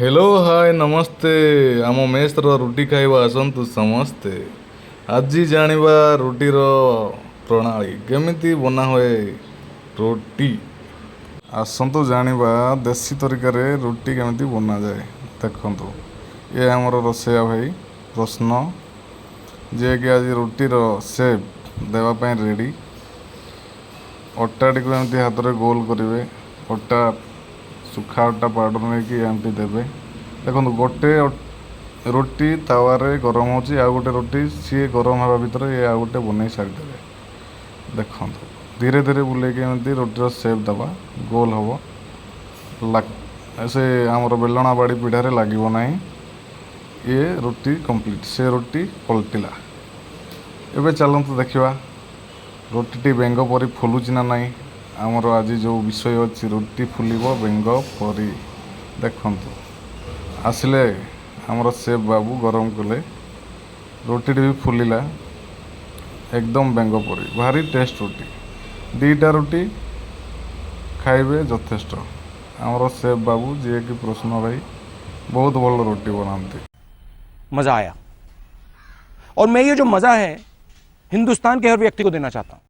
Hello hi नमस्ते आम मेस्र रुटी खाइबा आसतु समस्ते। आज जानिबा रुटीर प्रणाली केमिति बना हुए रोटी। आसतु जानिबा देसी तरीका रे रुटी केमिति बना जाए। देखंतु ये हमर रोसैया भाई प्रश्न जे कि आज रुटीर शेप देवा ପାଇଁ रेडी। अटा टी एमती हाथ में गोल करेंगे। अटा सुखा अटा पाउडर नहीं कि एमती देवे। देखो गोटे रोटी तावारे गरम होची आ गोटे रोटी सी गरम हवा भितर ये आ गोटे बन सारी देवे। देखो धीरे धीरे बुले कि एमती रोटीर शेप दबा गोल हम ऐसे आमर बेलना बाड़ी पीढ़ा लगे ना। ये रोटी कंप्लीट से रोटी पलटिला। एबे चलतु देखा रोटी बेंग परी फुलुची ना नहीं। आमर आज जो विषय अच्छी रोटी फुलिब बेंग परी। देखंतु आसिले आमर सेफ बाबू गरम कले रोटी भी फुलिला एकदम बेंग परी भारी टेस्ट रोटी। दीटा रोटी खाइबे यथेष्ट। आमर सेफ बाबू जी कि प्रश्न भाई बहुत भल रोटी बनाते। मजा आया और मैं ये जो मजा है हिंदुस्तान के हर व्यक्ति को देना चाहता हूं।